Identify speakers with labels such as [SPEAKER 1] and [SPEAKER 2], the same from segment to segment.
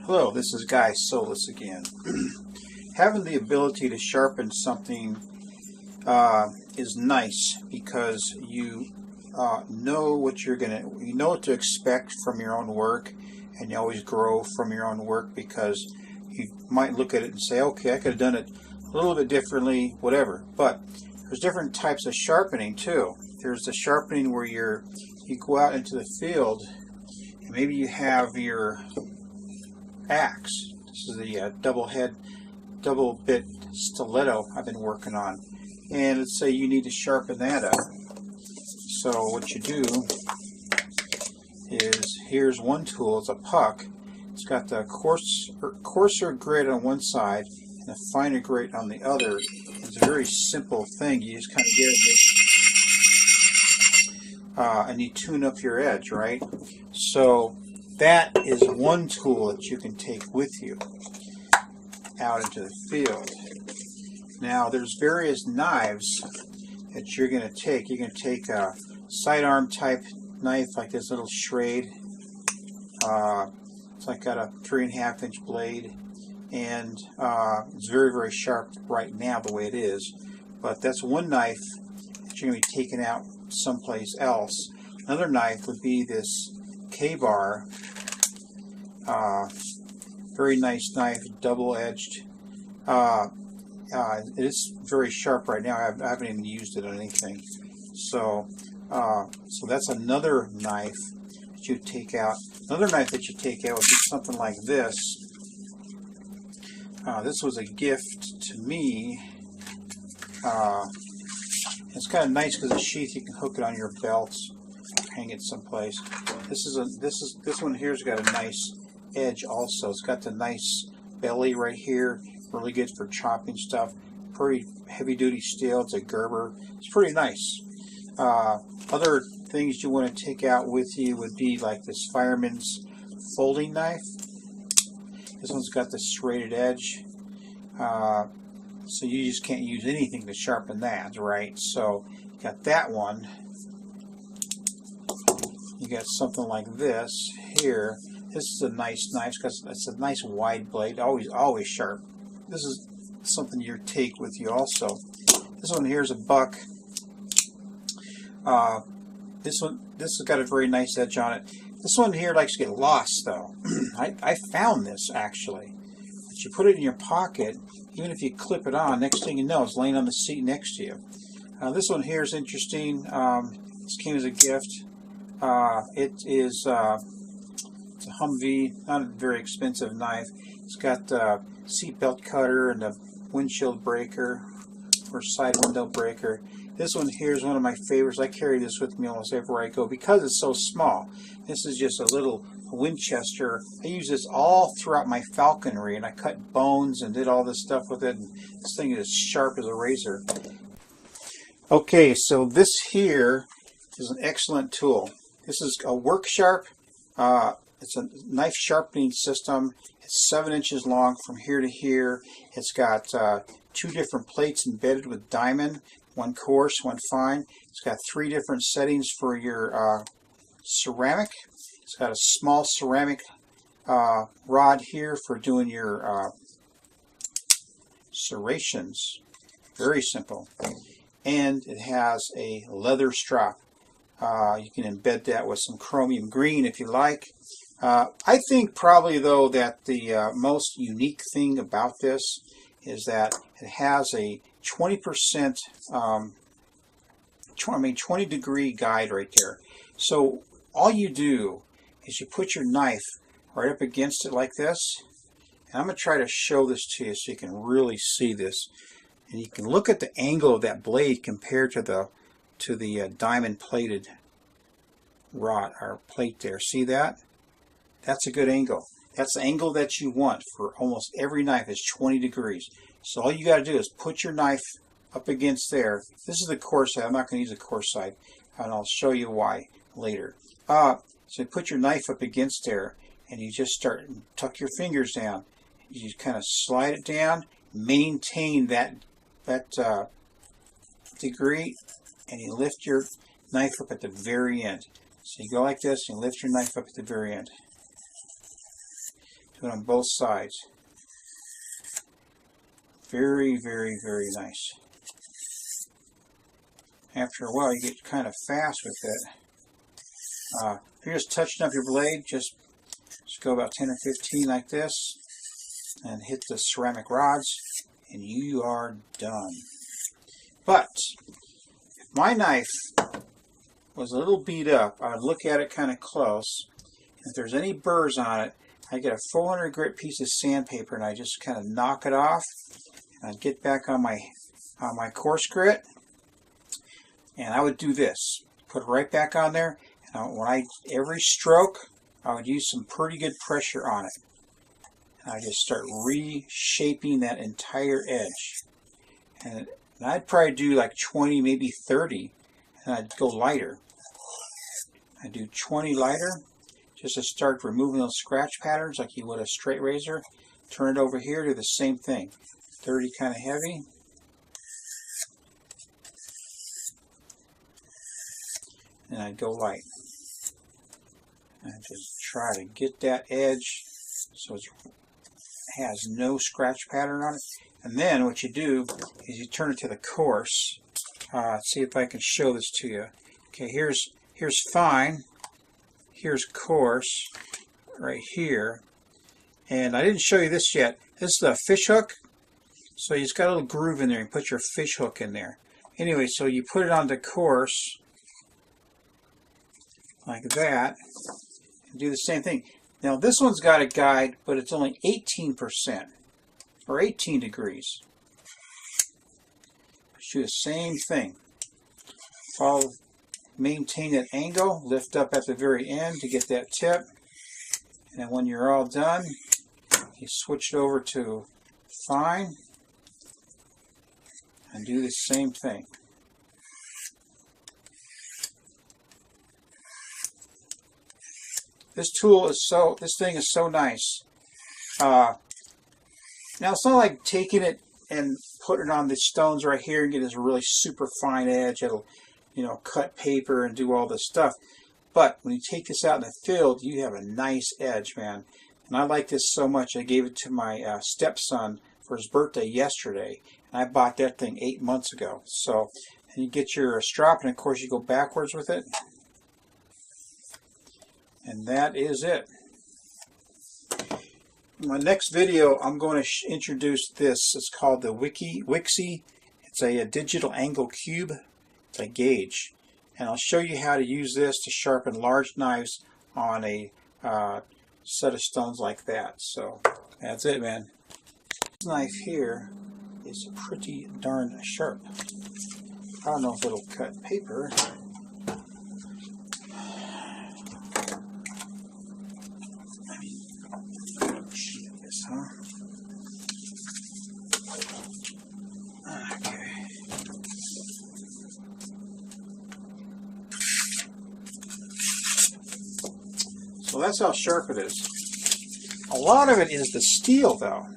[SPEAKER 1] Hello, this is Guy Solis again. Having the ability to sharpen something is nice because you know what you know what to expect from your own work, and you always grow from your own work because you might look at it and say, okay, I could have done it a little bit differently, whatever. But there's different types of sharpening too. There's the sharpening where you go out into the field and maybe you have your axe. This is the double bit stiletto I've been working on, and let's say you need to sharpen that up. So what you do is, here's one tool. It's a puck. It's got the coarser grit on one side and a finer grit on the other. It's a very simple thing. You just kind of get it and you tune up your edge, right? So that is one tool that you can take with you out into the field. Now there's various knives that you're going to take. You're going to take a sidearm type knife like this little serrated. It's like got a 3.5 inch blade, and it's very, very sharp right now the way it is. But that's one knife that you're going to be taking out someplace else. Another knife would be this K-bar. Very nice knife, double-edged. It is very sharp right now. I haven't even used it on anything. So that's another knife that you take out. Another knife that you take out would be something like this. This was a gift to me. It's kind of nice because it's sheath. You can hook it on your belt, hang it someplace. This one here's got a nice edge also. It's got the nice belly right here. Really good for chopping stuff. Pretty heavy duty steel. It's a Gerber. It's pretty nice. Other things you want to take out with you would be like this fireman's folding knife. This one's got the serrated edge. So you just can't use anything to sharpen that, right? So you got that one. You got something like this here. This is a nice knife because it's a nice wide blade, always sharp. This is something you take with you also. This one here is a buck. This has got a very nice edge on it. This one here likes to get lost though. I found this actually. But you put it in your pocket, even if you clip it on, next thing you know it's laying on the seat next to you. This one here is interesting. This came as a gift. It's a Humvee, not a very expensive knife. It's got the seat belt cutter and the windshield breaker or side window breaker. This one here is one of my favorites. I carry this with me almost everywhere I go because it's so small. This is just a little Winchester. I use this all throughout my falconry, and I cut bones and did all this stuff with it. And this thing is sharp as a razor. Okay, so this here is an excellent tool. This is a work sharp. It's a knife sharpening system. It's 7 inches long from here to here. It's got 2 different plates embedded with diamond, one coarse, one fine. It's got 3 different settings for your ceramic. It's got a small ceramic rod here for doing your serrations. Very simple. And it has a leather strap. You can embed that with some chromium green if you like. I think probably though that the most unique thing about this is that it has a 20% 20 degree guide right there. So all you do is you put your knife right up against it like this, and I'm going to try to show this to you so you can really see this, and you can look at the angle of that blade compared to the diamond plated rod or plate there. See that? That's a good angle. That's the angle that you want for almost every knife is 20 degrees. So all you got to do is put your knife up against there. This is the coarse side. I'm not going to use the coarse side, and I'll show you why later. So you put your knife up against there, and you just start tuck your fingers down. You kind of slide it down, maintain that degree, and you lift your knife up at the very end. So you go like this, and lift your knife up at the very end. Do it on both sides. Very, very, very nice. After a while, you get kind of fast with it. If you're just touching up your blade, just go about 10 or 15 like this, and hit the ceramic rods, and you are done. But if my knife was a little beat up, I would look at it kind of close. If there's any burrs on it, I get a 400 grit piece of sandpaper, and I just kind of knock it off. And I'd get back on my coarse grit, and I would do this. Put it right back on there. And every stroke, I would use some pretty good pressure on it. And I just start reshaping that entire edge. And I'd probably do like 20, maybe 30, and I'd go lighter. I'd do 20 lighter, just to start removing those scratch patterns like you would a straight razor. Turn it over here, do the same thing. 30 kind of heavy. And I'd go light. And just try to get that edge so it has no scratch pattern on it. And then what you do is you turn it to the coarse. Let's see if I can show this to you. Okay, here's fine. Here's coarse right here. And I didn't show you this yet. This is a fish hook. So it's got a little groove in there. You put your fish hook in there. Anyway, so you put it on the coarse like that. And do the same thing. Now this one's got a guide, but it's only 18% or 18 degrees. Do the same thing. Maintain that angle, lift up at the very end to get that tip, and when you're all done, you switch it over to fine and do the same thing. This thing is so nice. Now it's not like taking it and putting it on the stones right here and get this really super fine edge. It'll, cut paper and do all this stuff. But when you take this out in the field, you have a nice edge, man. And I like this so much, I gave it to my stepson for his birthday yesterday. And I bought that thing 8 months ago. So, and you get your strop, and of course you go backwards with it. And that is it. In my next video, I'm going to introduce this. It's called the Wixie. It's a digital angle cube. It's a gauge. And I'll show you how to use this to sharpen large knives on a set of stones like that. So that's it, man. This knife here is pretty darn sharp. I don't know if it'll cut paper. So that's how sharp it is. A lot of it is the steel, though.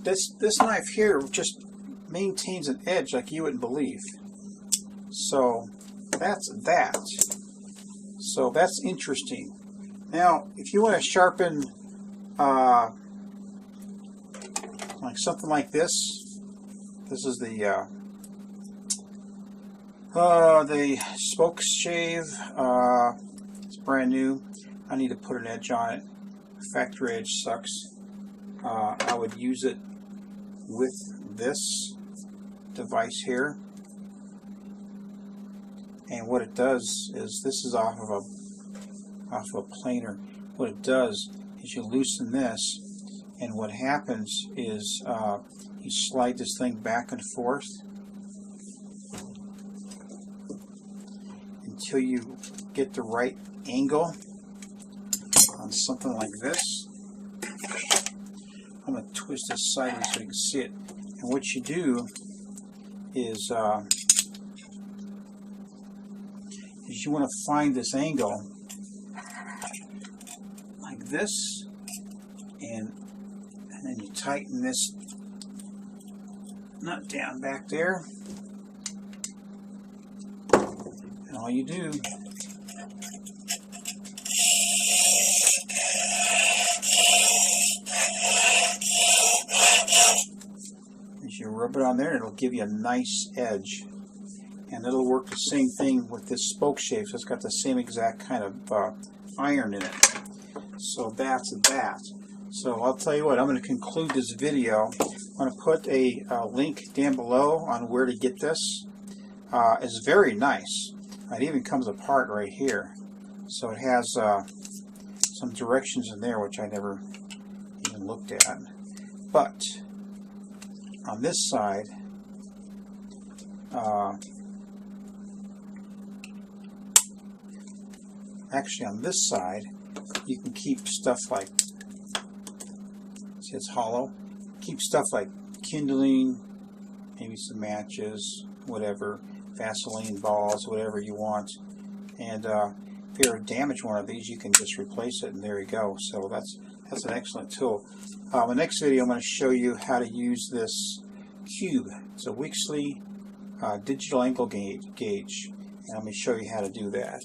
[SPEAKER 1] This knife here just maintains an edge like you wouldn't believe. So that's that. So that's interesting. Now, if you want to sharpen like something like this, this is the spoke shave. It's brand new. I need to put an edge on it. Factory edge sucks. I would use it with this device here. And what it does is, this is off of a planer. What it does is you loosen this, and what happens is you slide this thing back and forth until you get the right angle on something like this. I'm going to twist this sideways so you can see it. And what you do is you want to find this angle like this, and then you tighten this nut down back there, and all you do is you rub it on there, and it'll give you a nice edge. And it'll work the same thing with this spoke shape, so it's got the same exact kind of iron in it. So that's that. So I'll tell you what, I'm going to conclude this video. I'm going to put a link down below on where to get this. It's very nice. It even comes apart right here. So it has some directions in there which I never even looked at. But on this side, actually on this side, you can keep stuff like, see it's hollow, keep stuff like kindling, maybe some matches, whatever, Vaseline balls, whatever you want. And if you ever damage one of these, you can just replace it, and there you go. So that's an excellent tool. In the next video, I'm going to show you how to use this cube. It's a Wixley digital angle gauge, and I'm going to show you how to do that.